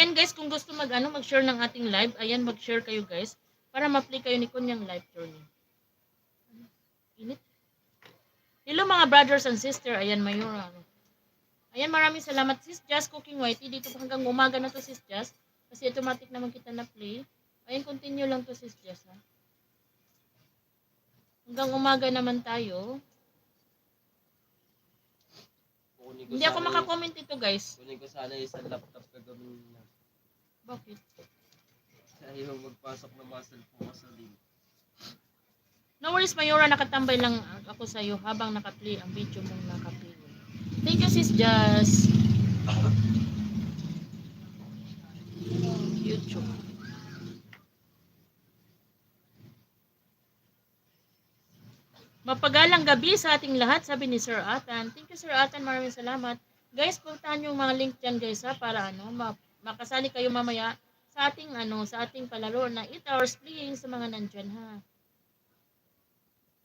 Ayan guys, kung gusto mag-share ng ating live, ayan mag-share kayo guys para ma-play kayo ni Kunyang live journey. Init. Hello mga brothers and sister, ayan Mayura. Ayan, maraming salamat sis Just Cooking Whitey. Dito pa hanggang umaga na to sis Just kasi automatic naman kita na play. Ayan, continue lang to sis Just ha. Hanggang umaga naman tayo. Hindi ako makakomment ito guys. Kunin ko sana isang laptop kagawin na. Bakit? Ayaw magpasok ng muscle po sa link. No worries Mayura, nakatambay lang ako sa iyo habang naka-play ang video mong naka-play. Thank you sis Just. YouTube. Mapagalang gabi sa ating lahat, sabi ni Sir Atan. Thank you Sir Atan, maraming salamat. Guys, puntahan yung mga link diyan guys ha para makasali kayo mamaya sa ating palaro na 8 hours playing sa mga nandiyan ha.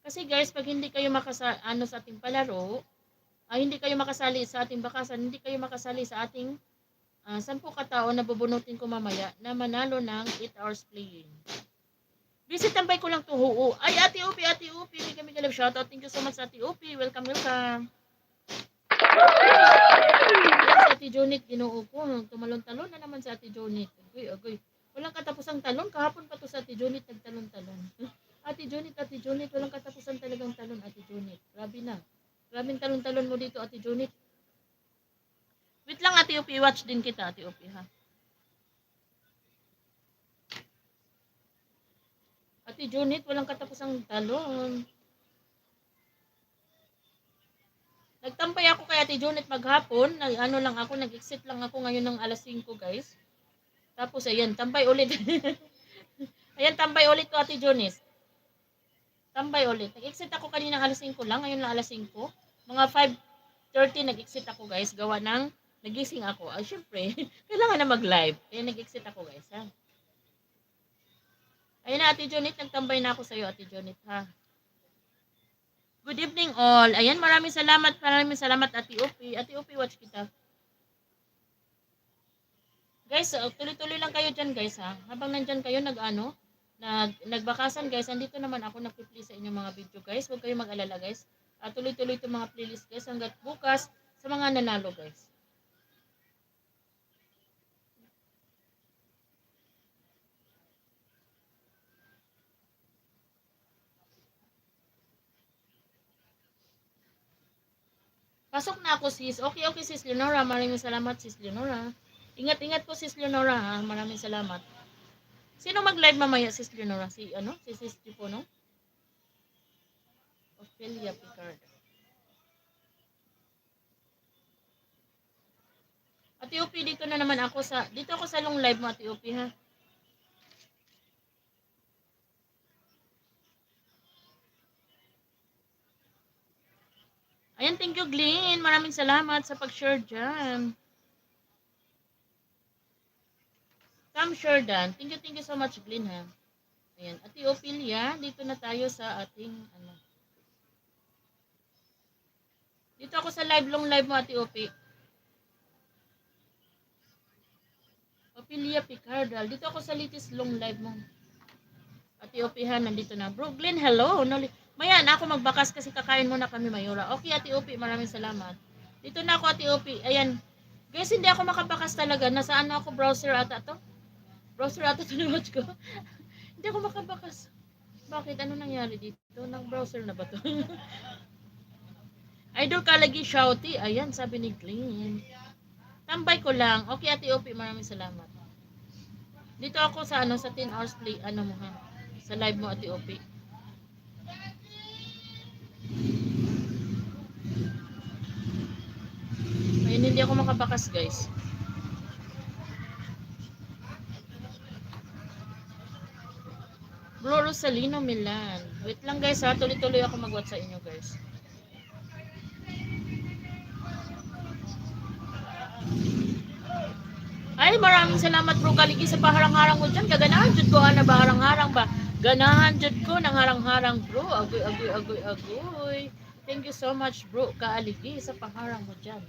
Kasi guys, pag hindi kayo sa ating palaro, hindi kayo makasali sa ating bakasan, hindi kayo makasali sa ating 10 katao na bubunutin ko mamaya na manalo ng 8 hours playing. Visit tambay ko lang to huo. Ay, Ate Upi, may love shoutout. Thank you so much, Ate Upi. Welcome. Yes, Ate Jonit, ginoo ko. Tumalon-talon na naman sa Ate Jonit. Agoy. Walang katapusang talon. Kahapon pa to sa Ate Jonit, nagtalon-talon. Ate Jonit, walang katapusan talagang talon, Ate Jonit. Grabe na. Grabing talon-talon mo dito, Ate Jonit. Wait lang, Ate Upi. Watch din kita, Ate Upi, ha. Ate Junit, walang katapusang talon. Nagtampay ako kay Ate Junit maghapon. Nag-exit lang ako ngayon ng alas 5 guys. Tapos ayan, tambay ulit. Ayan, tambay ulit ko Ate Junit. Tambay ulit. Nag-exit ako kanina alas 5 lang, ngayon na alas 5. Mga 5:30 nag-exit ako guys. Gawa ng nagising ako. Syempre, kailangan na mag-live. Kaya nag-exit ako guys ha. Ayun na, Ate Jonit, nagtambay na ako sa iyo, Ate Jonit, ha. Good evening, all. Ayan, maraming salamat, Ate Upi. Ate Upi, watch kita. Guys, tuloy-tuloy lang kayo dyan, guys, ha. Habang nandyan kayo, nagbakasan, guys, andito naman ako nagpi-play sa inyong mga video, guys. Huwag kayo mag-alala, guys. Tuloy-tuloy itong mga playlist, guys, hanggat bukas sa mga nanalo, guys. Pasok na ako sis. Okay sis Leonora. Maraming salamat sis Leonora. Ingat-ingat po sis Leonora ha. Maraming salamat. Sino mag-live mamaya sis Leonora? Si sis Tipo no? Ophelia Picard. Ate Upi, dito ako sa long live mo Ate Upi ha. Ayan, thank you Glenn. Maraming salamat sa pag-share dyan. Sam Sheridan. Thank you so much Glenn ha. Ayan, Ate Ophelia, dito na tayo sa ating Dito ako sa long live mo Ate Upi. Ophelia Picardal. Dito ako sa latest long live mo. Ate Upi ha, nandito na. Bro Glenn, hello. Maya na ako magbakas kasi kakain muna kami Mayura. Okay Ate Upi, maraming salamat. Dito na ako Ate Upi. Ayan. Guys, hindi ako makabakas talaga. Nasaan ako browser ata to? Browser ata to na-watch ko. Hindi ako makabakas. Bakit? Ano nangyari dito? Nag-browser na ba to? Idol ka lagi shouty. Ayan, sabi ni Glenn. Tambay ko lang. Okay Ate Upi, maraming salamat. Dito ako sa 10 hours play mo ha. Sa live mo Ate Upi. Ayun, hindi ako makabakas guys. Bro Rosalino Milan. Wait lang guys ha, tuloy-tuloy ako mag-watch sa inyo guys. Ay, maraming salamat bro kaligi sa paharang-harang mo dyan. Gaganahan jud ko na baharang-harang ba. Ganahan jud ko ng harang-harang bro. Agoy. Thank you so much bro kaaligi sa paharang mo dyan.